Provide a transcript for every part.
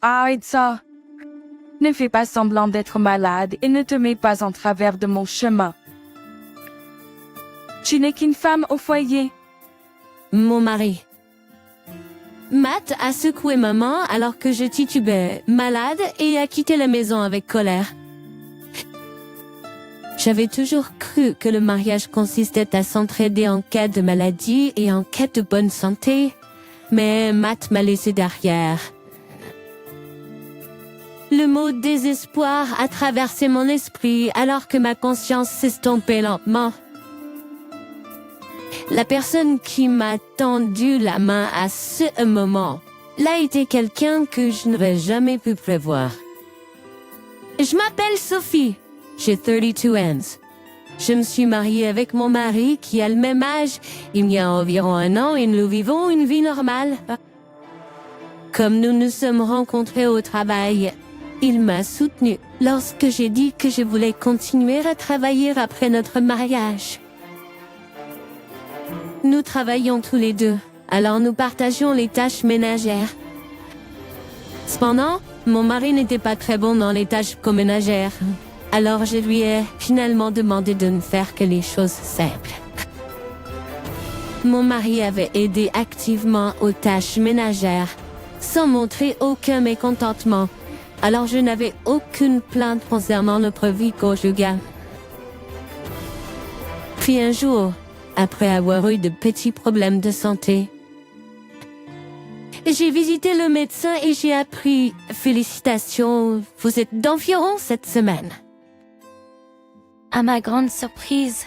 Arrête ça. Ne fais pas semblant d'être malade et ne te mets pas en travers de mon chemin. Tu n'es qu'une femme au foyer. Mon mari. Matt a secoué maman alors que je titubais, malade, et a quitté la maison avec colère. J'avais toujours cru que le mariage consistait à s'entraider en cas de maladie et en quête de bonne santé, mais Matt m'a laissé derrière. Le mot désespoir a traversé mon esprit alors que ma conscience s'estompait lentement. La personne qui m'a tendu la main à ce moment l'a été quelqu'un que je n'aurais jamais pu prévoir. Je m'appelle Sophie, j'ai 32 ans. Je me suis mariée avec mon mari qui a le même âge il y a environ 1 an et nous vivons une vie normale. Comme nous nous sommes rencontrés au travail, il m'a soutenue lorsque j'ai dit que je voulais continuer à travailler après notre mariage. Nous travaillions tous les deux, alors nous partagions les tâches ménagères. Cependant, mon mari n'était pas très bon dans les tâches ménagères, alors je lui ai finalement demandé de ne faire que les choses simples. Mon mari avait aidé activement aux tâches ménagères, sans montrer aucun mécontentement, alors je n'avais aucune plainte concernant notre vie conjugale. Puis un jour, après avoir eu de petits problèmes de santé, j'ai visité le médecin et j'ai appris « Félicitations, vous êtes d'environ cette semaine ». À ma grande surprise,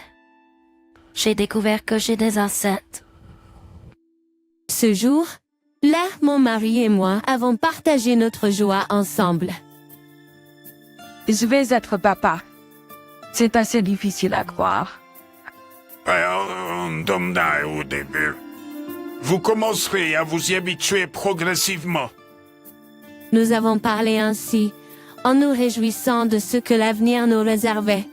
j'ai découvert que j'ai des enceintes. Ce jour, là, mon mari et moi avons partagé notre joie ensemble. Je vais être papa. C'est assez difficile à croire. Au début. Vous commencerez à vous y habituer progressivement. Nous avons parlé ainsi, en nous réjouissant de ce que l'avenir nous réservait.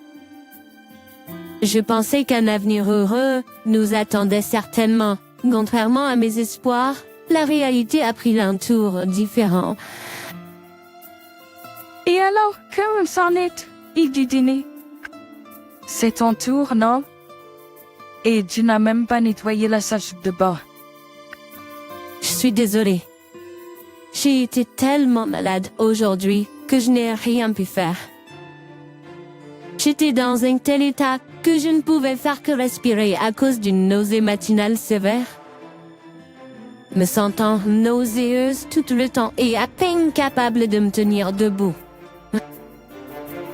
Je pensais qu'un avenir heureux nous attendait certainement. Contrairement à mes espoirs, la réalité a pris un tour différent. Et alors, comment s'en est, il du dîner? C'est ton tour, non? Et tu n'as même pas nettoyé la salle de bain. Je suis désolée. J'ai été tellement malade aujourd'hui que je n'ai rien pu faire. J'étais dans un tel état que je ne pouvais faire que respirer à cause d'une nausée matinale sévère. Me sentant nauséeuse tout le temps et à peine capable de me tenir debout.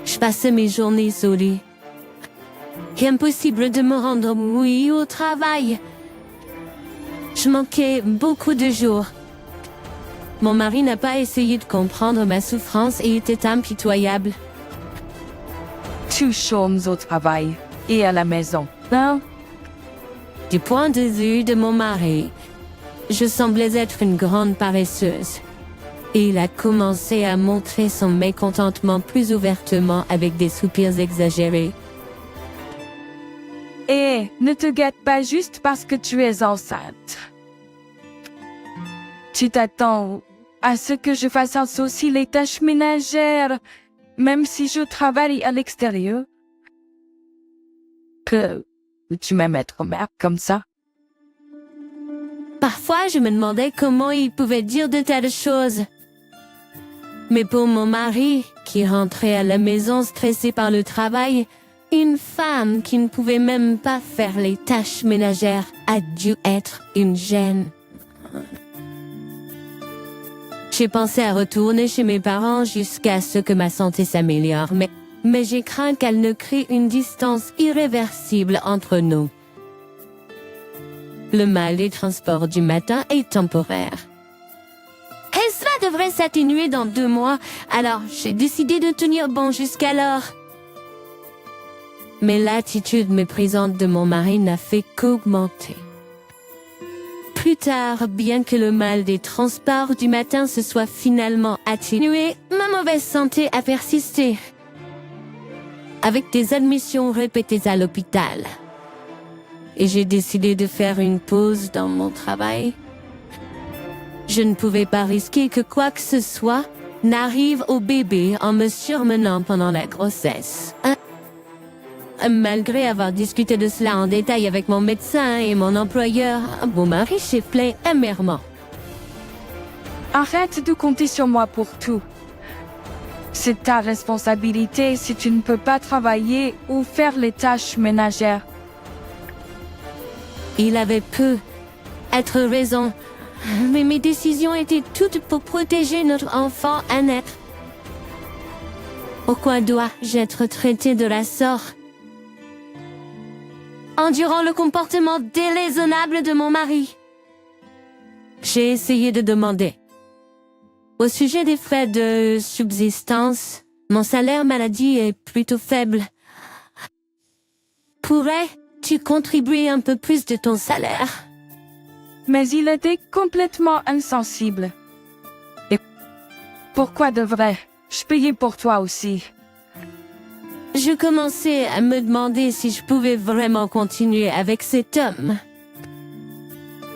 Je passais mes journées au lit. Impossible de me rendre au travail. Je manquais beaucoup de jours. Mon mari n'a pas essayé de comprendre ma souffrance et était impitoyable. Tu chômes au travail et à la maison, non? Du point de vue de mon mari, je semblais être une grande paresseuse. Et il a commencé à montrer son mécontentement plus ouvertement avec des soupirs exagérés. Et ne te gâte pas juste parce que tu es enceinte. Tu t'attends à ce que je fasse aussi les tâches ménagères, même si je travaille à l'extérieur. Que tu m'aimes être mère comme ça? Parfois, je me demandais comment il pouvait dire de telles choses. Mais pour mon mari, qui rentrait à la maison stressé par le travail, une femme qui ne pouvait même pas faire les tâches ménagères a dû être une gêne. J'ai pensé à retourner chez mes parents jusqu'à ce que ma santé s'améliore, mais j'ai craint qu'elle ne crée une distance irréversible entre nous. Le mal des transports du matin est temporaire. Et cela devrait s'atténuer dans 2 mois, alors j'ai décidé de tenir bon jusqu'alors. Mais l'attitude méprisante de mon mari n'a fait qu'augmenter. Plus tard, bien que le mal des transports du matin se soit finalement atténué, ma mauvaise santé a persisté. Avec des admissions répétées à l'hôpital. Et j'ai décidé de faire une pause dans mon travail. Je ne pouvais pas risquer que quoi que ce soit n'arrive au bébé en me surmenant pendant la grossesse. Malgré avoir discuté de cela en détail avec mon médecin et mon employeur, mon mari s'est plaint amèrement. Arrête de compter sur moi pour tout. C'est ta responsabilité si tu ne peux pas travailler ou faire les tâches ménagères. Il avait pu être raison, mais mes décisions étaient toutes pour protéger notre enfant à naître. Pourquoi dois-je être traitée de la sorte? Endurant le comportement déraisonnable de mon mari. J'ai essayé de demander. Au sujet des frais de subsistance, mon salaire maladie est plutôt faible. Pourrais-tu contribuer un peu plus de ton salaire? Mais il était complètement insensible. Et pourquoi devrais-je payer pour toi aussi? Je commençais à me demander si je pouvais vraiment continuer avec cet homme.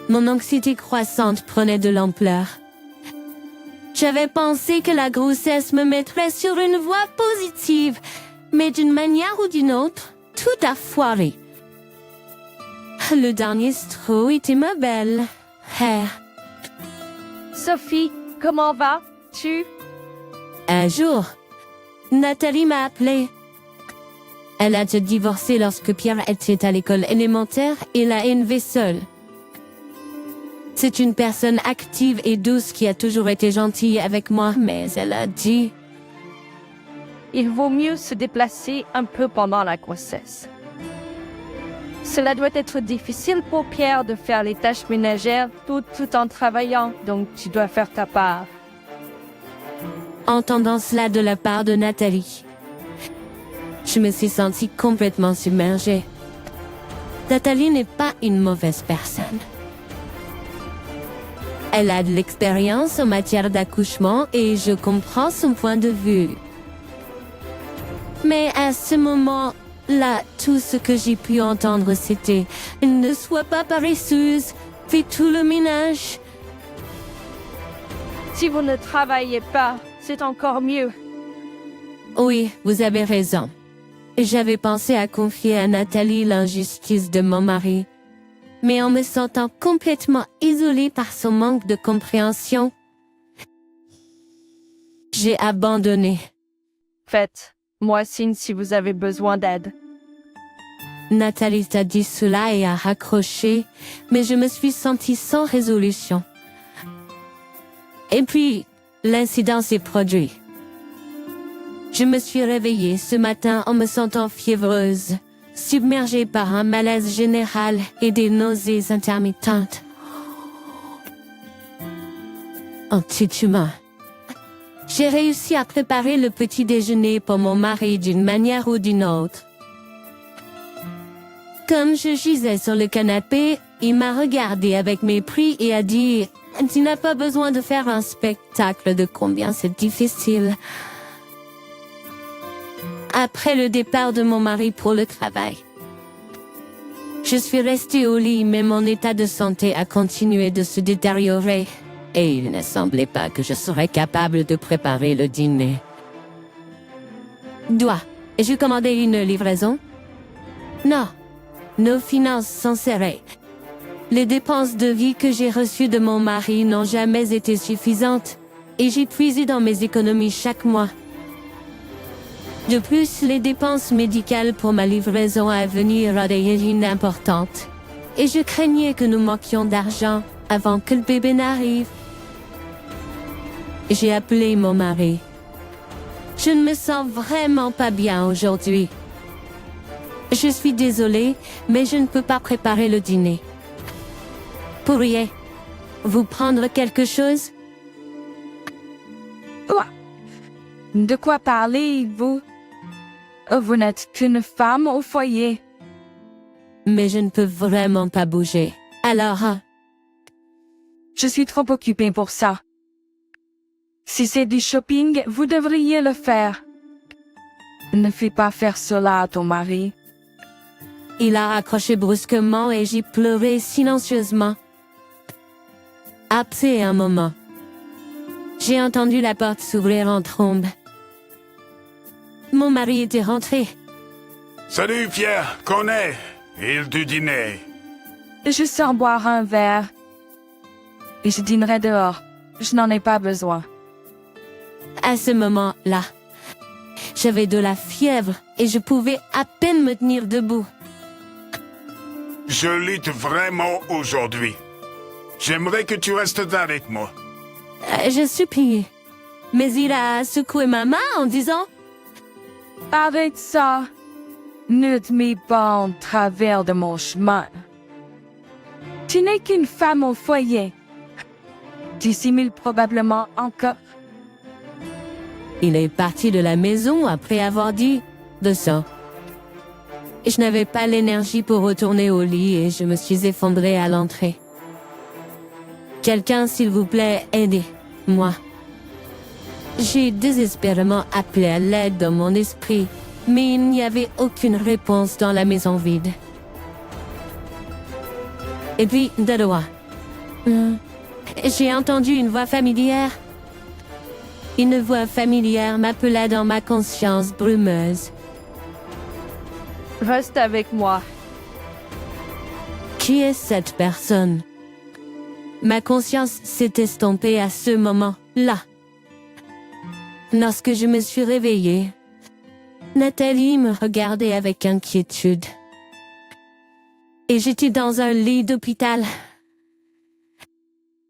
Mon anxiété croissante prenait de l'ampleur. J'avais pensé que la grossesse me mettrait sur une voie positive, mais d'une manière ou d'une autre, tout a foiré. Le dernier straw était ma belle. Sophie, comment vas-tu? Un jour, Nathalie m'a appelé. Elle a été divorcée lorsque Pierre était à l'école élémentaire et l'a élevé seule. C'est une personne active et douce qui a toujours été gentille avec moi, mais elle a dit... Il vaut mieux se déplacer un peu pendant la grossesse. Cela doit être difficile pour Pierre de faire les tâches ménagères tout en travaillant, donc tu dois faire ta part. Entendant cela de la part de Nathalie, je me suis sentie complètement submergée. Nathalie n'est pas une mauvaise personne. Elle a de l'expérience en matière d'accouchement et je comprends son point de vue. Mais à ce moment-là, tout ce que j'ai pu entendre, c'était « Ne sois pas paresseuse, fais tout le ménage. » Si vous ne travaillez pas, c'est encore mieux. Oui, vous avez raison. J'avais pensé à confier à Nathalie l'injustice de mon mari. Mais en me sentant complètement isolée par son manque de compréhension, j'ai abandonné. Faites-moi signe si vous avez besoin d'aide. Nathalie a dit cela et a raccroché, mais je me suis sentie sans résolution. Et puis, l'incident s'est produit. Je me suis réveillée ce matin en me sentant fiévreuse, submergée par un malaise général et des nausées intermittentes. En titubant, j'ai réussi à préparer le petit déjeuner pour mon mari d'une manière ou d'une autre. Comme je gisais sur le canapé, il m'a regardé avec mépris et a dit « Tu n'as pas besoin de faire un spectacle de combien c'est difficile. » Après le départ de mon mari pour le travail, je suis restée au lit, mais mon état de santé a continué de se détériorer et il ne semblait pas que je serais capable de préparer le dîner. Dois-je commander une livraison? Non, nos finances sont serrées. Les dépenses de vie que j'ai reçues de mon mari n'ont jamais été suffisantes et j'ai puisé dans mes économies chaque mois. De plus, les dépenses médicales pour ma livraison à venir étaient importantes. Et je craignais que nous manquions d'argent avant que le bébé n'arrive. J'ai appelé mon mari. Je ne me sens vraiment pas bien aujourd'hui. Je suis désolée, mais je ne peux pas préparer le dîner. Pourriez-vous prendre quelque chose? De quoi parlez-vous? Vous n'êtes qu'une femme au foyer. Mais je ne peux vraiment pas bouger. Alors, Je suis trop occupée pour ça. Si c'est du shopping, vous devriez le faire. Ne fais pas faire cela à ton mari. il a accroché brusquement et j'ai pleuré silencieusement. Après un moment, j'ai entendu la porte s'ouvrir en trombe. Mon mari était rentré. Salut Pierre, qu'on est? Il du dîner. Je sors boire un verre. Et je dînerai dehors. Je n'en ai pas besoin. À ce moment-là, j'avais de la fièvre et je pouvais à peine me tenir debout. Je lutte vraiment aujourd'hui. J'aimerais que tu restes avec moi. Je supplie. Mais il a secoué ma main en disant Arrête ça. Ne te mets pas en travers de mon chemin. Tu n'es qu'une femme au foyer. Dissimules probablement encore. Il est parti de la maison après avoir dit de ça. Je n'avais pas l'énergie pour retourner au lit et je me suis effondrée à l'entrée. Quelqu'un, s'il vous plaît, aidez-moi. J'ai désespérément appelé à l'aide dans mon esprit, mais il n'y avait aucune réponse dans la maison vide. Et puis, de loin, j'ai entendu une voix familière. Une voix familière m'appela dans ma conscience brumeuse. Reste avec moi. Qui est cette personne? Ma conscience s'est estompée à ce moment-là. Lorsque je me suis réveillée, Nathalie me regardait avec inquiétude. Et j'étais dans un lit d'hôpital.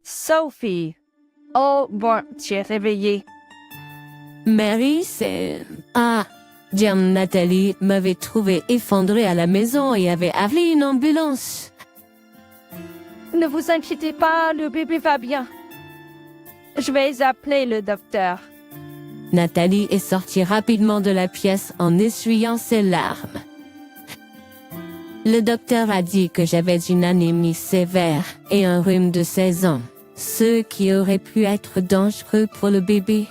Sophie. Oh, bon, tu es réveillée. Mary, c'est... Ah, dire Nathalie m'avait trouvé effondrée à la maison et avait appelé une ambulance. Ne vous inquiétez pas, le bébé va bien. Je vais appeler le docteur. Nathalie est sortie rapidement de la pièce en essuyant ses larmes. Le docteur a dit que j'avais une anémie sévère et un rhume de 16 ans, ce qui aurait pu être dangereux pour le bébé.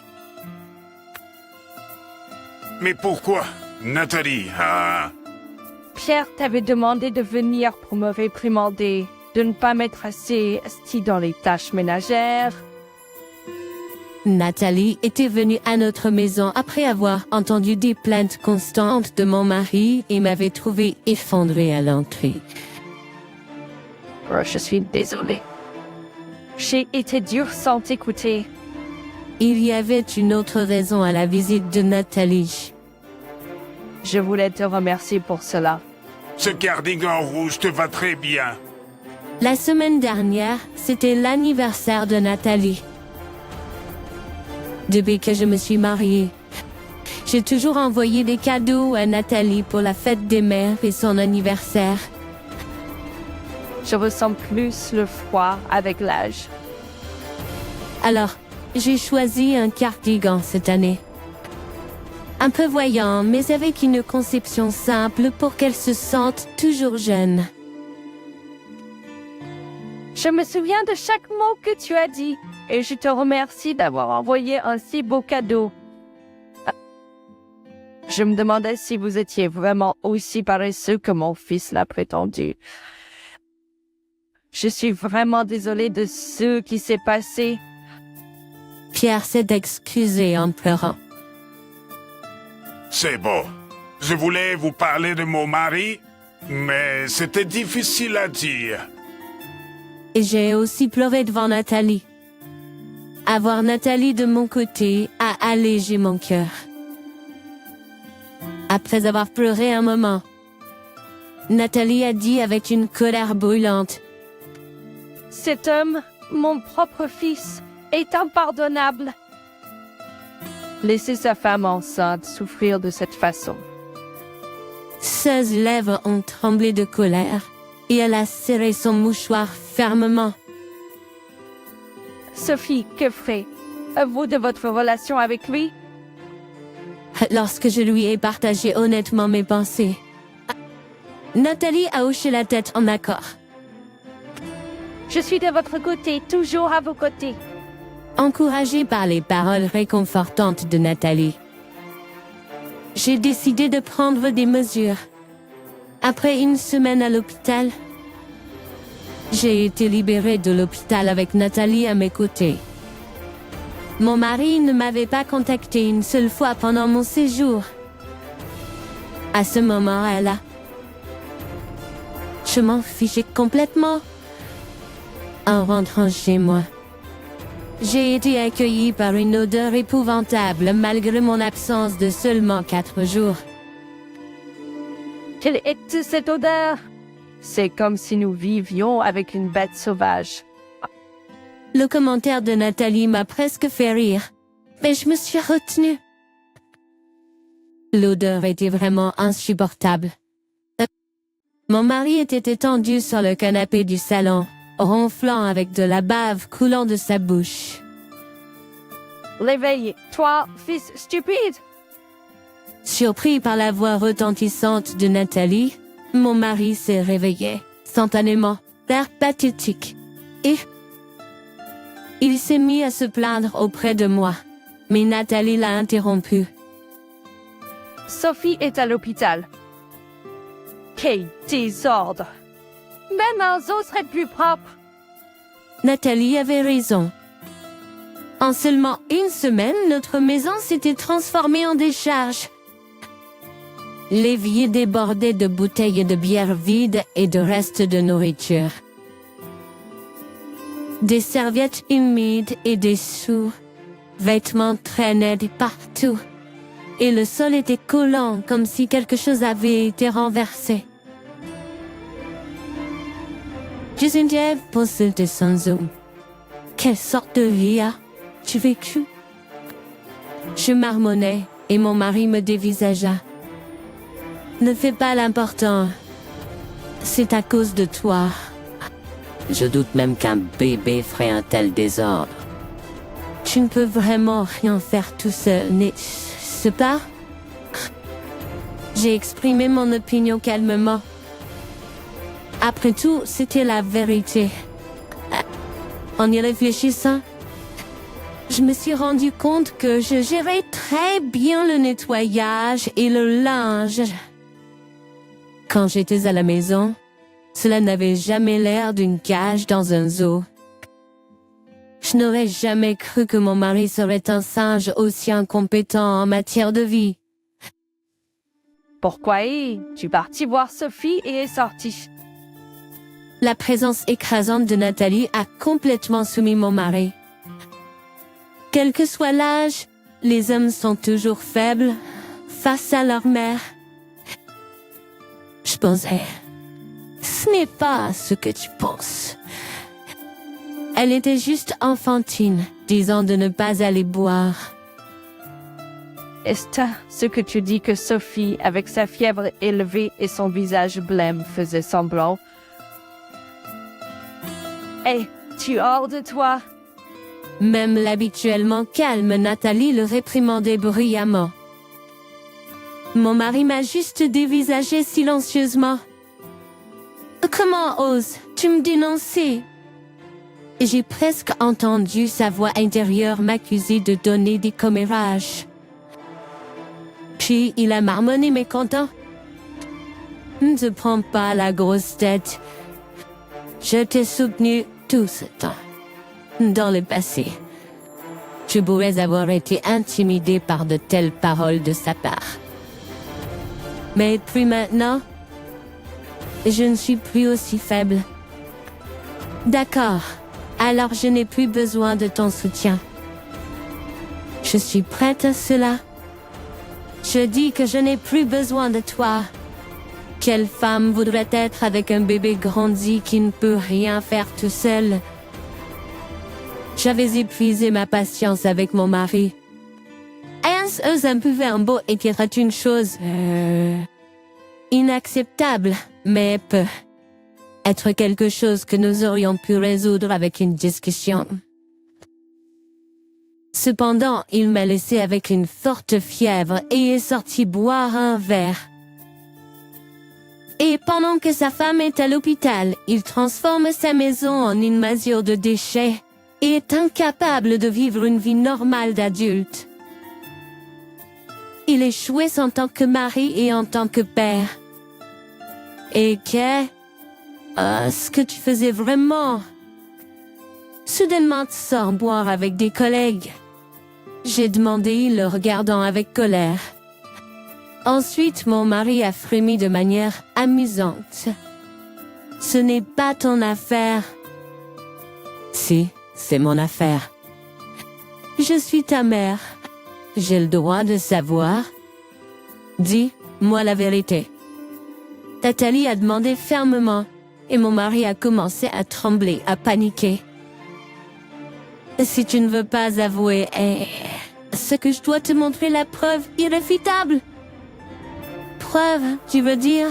Mais pourquoi, Nathalie? Pierre t'avait demandé de venir pour me réprimander, de ne pas m'être assez esti dans les tâches ménagères. Nathalie était venue à notre maison après avoir entendu des plaintes constantes de mon mari et m'avait trouvée effondrée à l'entrée. Oh, je suis désolée. J'ai été dure sans t'écouter. Il y avait une autre raison à la visite de Nathalie. Je voulais te remercier pour cela. Ce cardigan rouge te va très bien. La semaine dernière, c'était l'anniversaire de Nathalie. Depuis que je me suis mariée, j'ai toujours envoyé des cadeaux à Nathalie pour la fête des mères et son anniversaire. Je ressens plus le froid avec l'âge. Alors, j'ai choisi un cardigan cette année. Un peu voyant, mais avec une conception simple pour qu'elle se sente toujours jeune. Je me souviens de chaque mot que tu as dit et je te remercie d'avoir envoyé un si beau cadeau. Je me demandais si vous étiez vraiment aussi paresseux que mon fils l'a prétendu. Je suis vraiment désolée de ce qui s'est passé. Pierre s'est excusé en pleurant. C'est beau. Je voulais vous parler de mon mari, mais c'était difficile à dire. Et j'ai aussi pleuré devant Nathalie. Avoir Nathalie de mon côté a allégé mon cœur. Après avoir pleuré un moment, Nathalie a dit avec une colère brûlante: Cet homme, mon propre fils, est impardonnable. Laissez sa femme enceinte souffrir de cette façon. Ses lèvres ont tremblé de colère et elle a serré son mouchoir fermement. Sophie, que ferez-vous de votre relation avec lui? Lorsque je lui ai partagé honnêtement mes pensées, Nathalie a hoché la tête en accord. Je suis de votre côté, toujours à vos côtés. Encouragée par les paroles réconfortantes de Nathalie, j'ai décidé de prendre des mesures. Après une semaine à l'hôpital, J'ai été libérée de l'hôpital avec Nathalie à mes côtés. Mon mari ne m'avait pas contacté une seule fois pendant mon séjour. À ce moment-là, je m'en fichais complètement. En rentrant chez moi, j'ai été accueillie par une odeur épouvantable malgré mon absence de seulement 4 jours. Quelle est cette odeur? C'est comme si nous vivions avec une bête sauvage. Le commentaire de Nathalie m'a presque fait rire, mais je me suis retenue. L'odeur était vraiment insupportable. Mon mari était étendu sur le canapé du salon, ronflant avec de la bave coulant de sa bouche. Réveille, toi, fils stupide! Surpris par la voix retentissante de Nathalie, mon mari s'est réveillé, instantanément, l'air pathétique. Et il s'est mis à se plaindre auprès de moi, mais Nathalie l'a interrompu. Sophie est à l'hôpital. Quel désordre! Même un zoo serait plus propre. Nathalie avait raison. En seulement une semaine, notre maison s'était transformée en décharge. L'évier débordait de bouteilles de bière vides et de restes de nourriture. Des serviettes humides et des sous-vêtements traînaient de partout. Et le sol était collant comme si quelque chose avait été renversé. Geneviève possédait sans eau. Quelle sorte de vie as-tu vécu? Je marmonnais et mon mari me dévisagea. Ne fais pas l'important. C'est à cause de toi. Je doute même qu'un bébé ferait un tel désordre. Tu ne peux vraiment rien faire tout seul, n'est-ce pas? J'ai exprimé mon opinion calmement. Après tout, c'était la vérité. En y réfléchissant, je me suis rendu compte que je gérais très bien le nettoyage et le linge. Quand j'étais à la maison, cela n'avait jamais l'air d'une cage dans un zoo. Je n'aurais jamais cru que mon mari serait un singe aussi incompétent en matière de vie. Pourquoi es-tu parti voir Sophie et est sorti? La présence écrasante de Nathalie a complètement soumis mon mari. Quel que soit l'âge, les hommes sont toujours faibles face à leur mère. Je pensais, ce n'est pas ce que tu penses. Elle était juste enfantine, disant de ne pas aller boire. Est-ce ce que tu dis que Sophie, avec sa fièvre élevée et son visage blême, faisait semblant? Es-tu hors de toi? Même l'habituellement calme Nathalie le réprimandait bruyamment. Mon mari m'a juste dévisagé silencieusement. Comment oses-tu me dénoncer? J'ai presque entendu sa voix intérieure m'accuser de donner des commérages. Puis il a marmonné mécontent. Ne te prends pas la grosse tête. Je t'ai soutenu tout ce temps. Dans le passé, je pourrais avoir été intimidée par de telles paroles de sa part. Mais puis maintenant, je ne suis plus aussi faible. D'accord, alors je n'ai plus besoin de ton soutien. Je suis prête à cela. Je dis que je n'ai plus besoin de toi. Quelle femme voudrait être avec un bébé grandi qui ne peut rien faire tout seul? J'avais épuisé ma patience avec mon mari. Un peu verbo était une chose inacceptable, mais peut être quelque chose que nous aurions pu résoudre avec une discussion. Cependant, il m'a laissé avec une forte fièvre et est sorti boire un verre. Et pendant que sa femme est à l'hôpital, il transforme sa maison en une masure de déchets et est incapable de vivre une vie normale d'adulte. Il échouait en tant que mari et en tant que père. Et que... ce que tu faisais vraiment. Soudainement, tu sors boire avec des collègues. J'ai demandé, le regardant avec colère. Ensuite, mon mari a frémi de manière amusante. Ce n'est pas ton affaire. Si, c'est mon affaire. Je suis ta mère. J'ai le droit de savoir. Dis-moi la vérité. Nathalie a demandé fermement, et mon mari a commencé à trembler, à paniquer. Si tu ne veux pas avouer, ce que je dois te montrer la preuve irréfutable. Preuve, tu veux dire?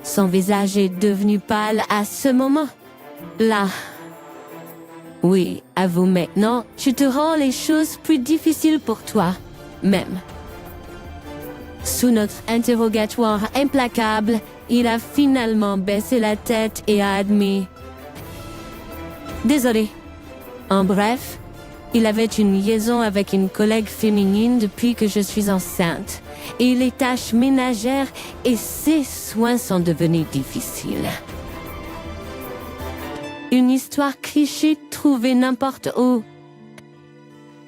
Son visage est devenu pâle à ce moment. Là. Oui, avoue maintenant, je te rends les choses plus difficiles pour toi, même. Sous notre interrogatoire implacable, il a finalement baissé la tête et a admis. Désolé. En bref, il avait une liaison avec une collègue féminine depuis que je suis enceinte, et les tâches ménagères et ses soins sont devenus difficiles. Une histoire cliché trouvée n'importe où.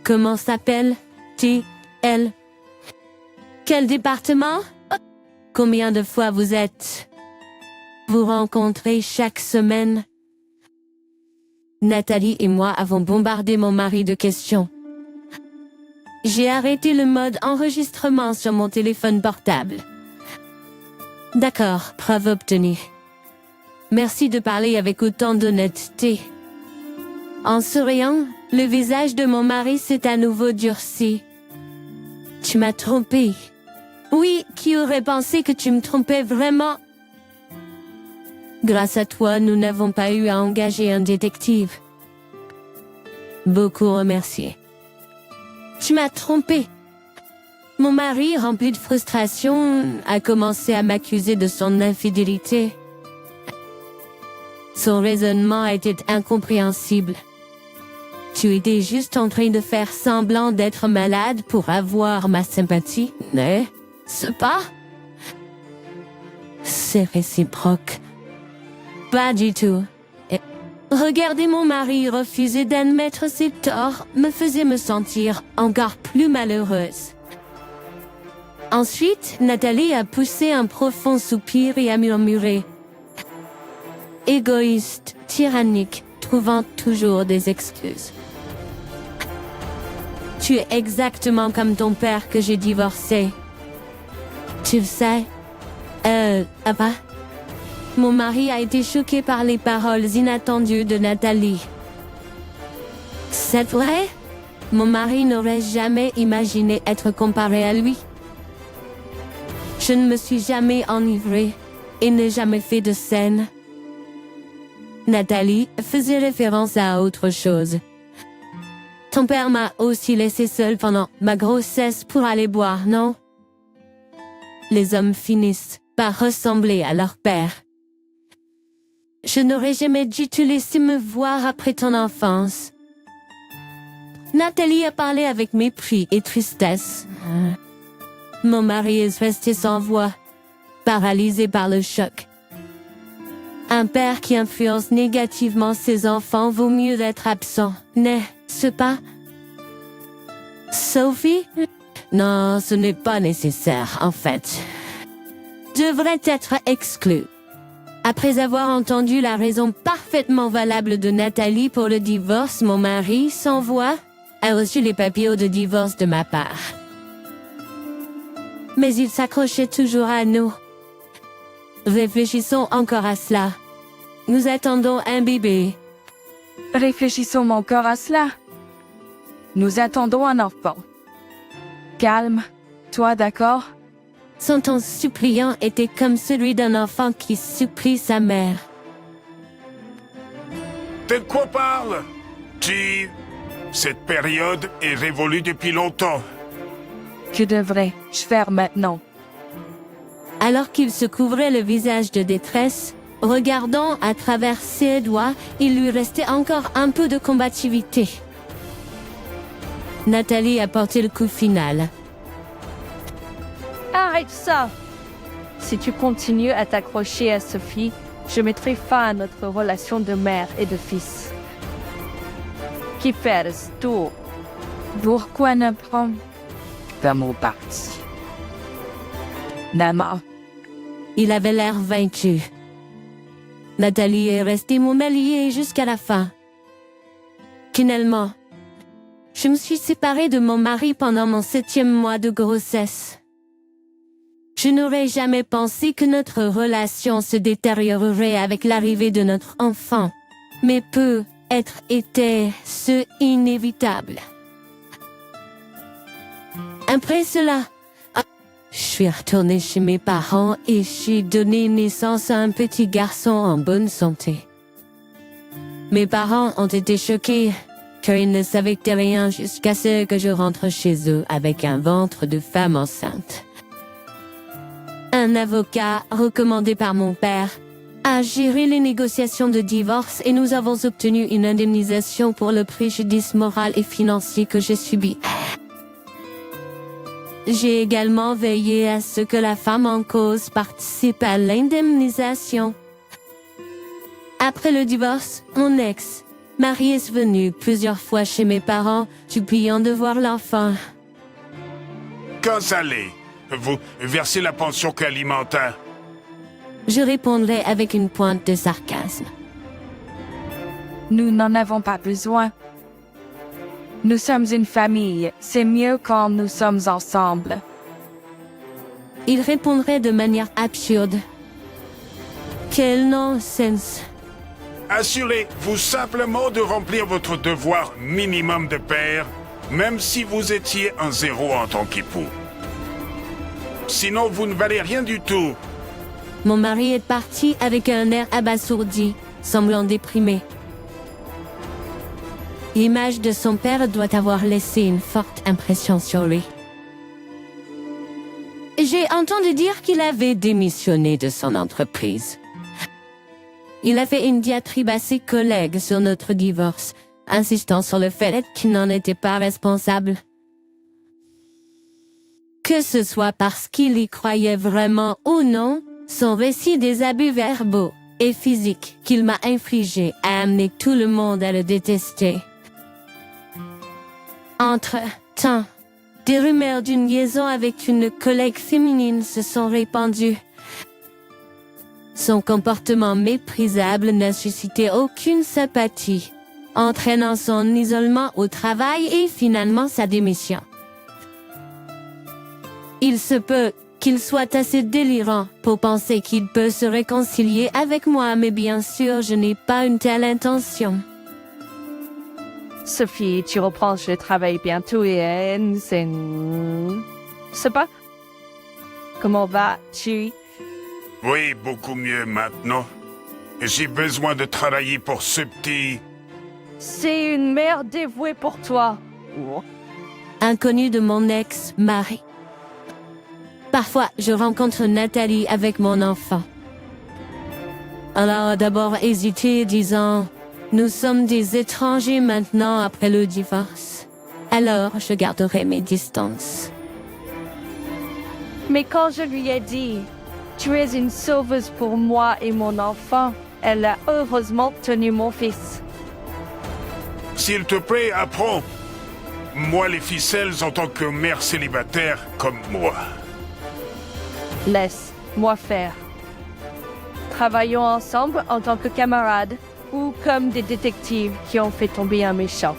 Comment s'appelle-t-elle? Quel département? Combien de fois vous rencontrez chaque semaine? Nathalie et moi avons bombardé mon mari de questions. J'ai arrêté le mode enregistrement sur mon téléphone portable. D'accord, preuve obtenue. Merci de parler avec autant d'honnêteté. En souriant, le visage de mon mari s'est à nouveau durci. Tu m'as trompé. Oui, qui aurait pensé que tu me trompais vraiment? Grâce à toi, nous n'avons pas eu à engager un détective. Beaucoup remercié. Tu m'as trompé. Mon mari, rempli de frustration, a commencé à m'accuser de son infidélité. Son raisonnement était incompréhensible. Tu étais juste en train de faire semblant d'être malade pour avoir ma sympathie, n'est-ce pas? C'est réciproque. Pas du tout. Regarder mon mari refuser d'admettre ses torts me faisait me sentir encore plus malheureuse. Ensuite, Nathalie a poussé un profond soupir et a murmuré. Égoïste, tyrannique, trouvant toujours des excuses. Tu es exactement comme ton père que j'ai divorcé. Tu le sais? Papa? Mon mari a été choqué par les paroles inattendues de Nathalie. C'est vrai? Mon mari n'aurait jamais imaginé être comparé à lui. Je ne me suis jamais enivrée et n'ai jamais fait de scène. Nathalie faisait référence à autre chose. Ton père m'a aussi laissé seule pendant ma grossesse pour aller boire, non? Les hommes finissent par ressembler à leur père. Je n'aurais jamais dû te laisser me voir après ton enfance. Nathalie a parlé avec mépris et tristesse. Mon mari est resté sans voix, paralysé par le choc. Un père qui influence négativement ses enfants vaut mieux d'être absent, n'est-ce pas? Sophie? Non, ce n'est pas nécessaire, en fait. Devrait être exclu. Après avoir entendu la raison parfaitement valable de Nathalie pour le divorce, mon mari, sans voix, a reçu les papiers de divorce de ma part. Mais il s'accrochait toujours à nous. Réfléchissons encore à cela. Nous attendons un bébé. Réfléchissons encore à cela. Nous attendons un enfant. Calme, toi d'accord? Son ton suppliant était comme celui d'un enfant qui supplie sa mère. De quoi parle? Cette période est révolue depuis longtemps. Que devrais-je faire maintenant? Alors qu'il se couvrait le visage de détresse, regardant à travers ses doigts, il lui restait encore un peu de combativité. Nathalie a porté le coup final. Arrête ça! Si tu continues à t'accrocher à Sophie, je mettrai fin à notre relation de mère et de fils. Qui fait tout? Pourquoi ne pas mon parti? Nama, Il avait l'air vaincu. Nathalie est restée mon alliée jusqu'à la fin. Finalement, je me suis séparée de mon mari pendant mon 7e mois de grossesse. Je n'aurais jamais pensé que notre relation se détériorerait avec l'arrivée de notre enfant, mais peut-être était-ce inévitable. Après cela, je suis retournée chez mes parents et j'ai donné naissance à un petit garçon en bonne santé. Mes parents ont été choqués car ils ne savaient rien jusqu'à ce que je rentre chez eux avec un ventre de femme enceinte. Un avocat recommandé par mon père a géré les négociations de divorce et nous avons obtenu une indemnisation pour le préjudice moral et financier que j'ai subi. J'ai également veillé à ce que la femme en cause participe à l'indemnisation. Après le divorce, mon ex-mari est venu plusieurs fois chez mes parents, suppliant de voir l'enfant. Quand ça l'est, vous versez la pension alimentaire. Je répondrai avec une pointe de sarcasme. nous n'en avons pas besoin. Nous sommes une famille, c'est mieux quand nous sommes ensemble. Il répondrait de manière absurde. Quel non-sens. Assurez-vous simplement de remplir votre devoir minimum de père, même si vous étiez un zéro en tant qu'époux. Sinon, vous ne valez rien du tout. Mon mari est parti avec un air abasourdi, semblant déprimé. L'image de son père doit avoir laissé une forte impression sur lui. J'ai entendu dire qu'il avait démissionné de son entreprise. Il a fait une diatribe à ses collègues sur notre divorce, insistant sur le fait qu'il n'en était pas responsable. Que ce soit parce qu'il y croyait vraiment ou non, son récit des abus verbaux et physiques qu'il m'a infligés a amené tout le monde à le détester. Entre-temps, des rumeurs d'une liaison avec une collègue féminine se sont répandues. Son comportement méprisable n'a suscité aucune sympathie, entraînant son isolement au travail et finalement sa démission. Il se peut qu'il soit assez délirant pour penser qu'il peut se réconcilier avec moi, mais bien sûr, je n'ai pas une telle intention. Sophie, tu reprends le travail bientôt et c'est... Je sais pas. Comment vas-tu? Oui, beaucoup mieux maintenant. J'ai besoin de travailler pour ce petit... C'est une mère dévouée pour toi. Inconnu de mon ex-mari. Parfois, je rencontre Nathalie avec mon enfant. Elle a d'abord hésité, disant « Nous sommes des étrangers maintenant après le divorce. Alors, je garderai mes distances. » Mais quand je lui ai dit « Tu es une sauveuse pour moi et mon enfant », elle a heureusement tenu mon fils. S'il te plaît, apprends. Moi, les ficelles en tant que mère célibataire comme moi. Laisse-moi faire. Travaillons ensemble en tant que camarades ou comme des détectives qui ont fait tomber un méchant.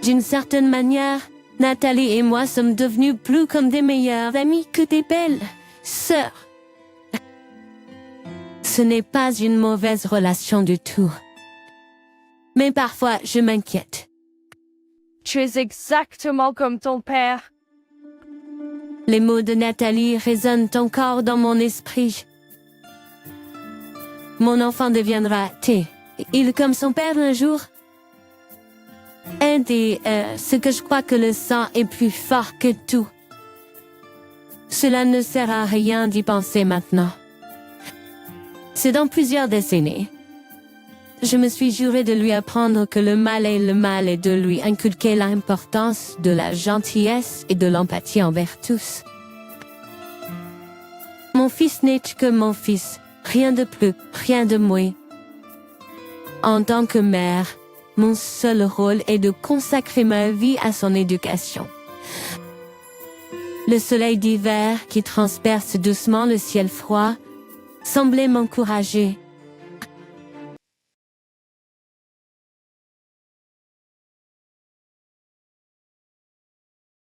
D'une certaine manière, Nathalie et moi sommes devenus plus comme des meilleures amies que des belles sœurs. Ce n'est pas une mauvaise relation du tout. Mais parfois, je m'inquiète. Tu es exactement comme ton père. Les mots de Nathalie résonnent encore dans mon esprit. Mon enfant deviendra il comme son père un jour. Ce que je crois que le sang est plus fort que tout. Cela ne sert à rien d'y penser maintenant. C'est dans plusieurs décennies. Je me suis juré de lui apprendre que le mal est le mal et de lui inculquer l'importance de la gentillesse et de l'empathie envers tous. Mon fils n'est que mon fils, Rien de plus, rien de moins. En tant que mère, mon seul rôle est de consacrer ma vie à son éducation. Le soleil d'hiver qui transperce doucement le ciel froid semblait m'encourager.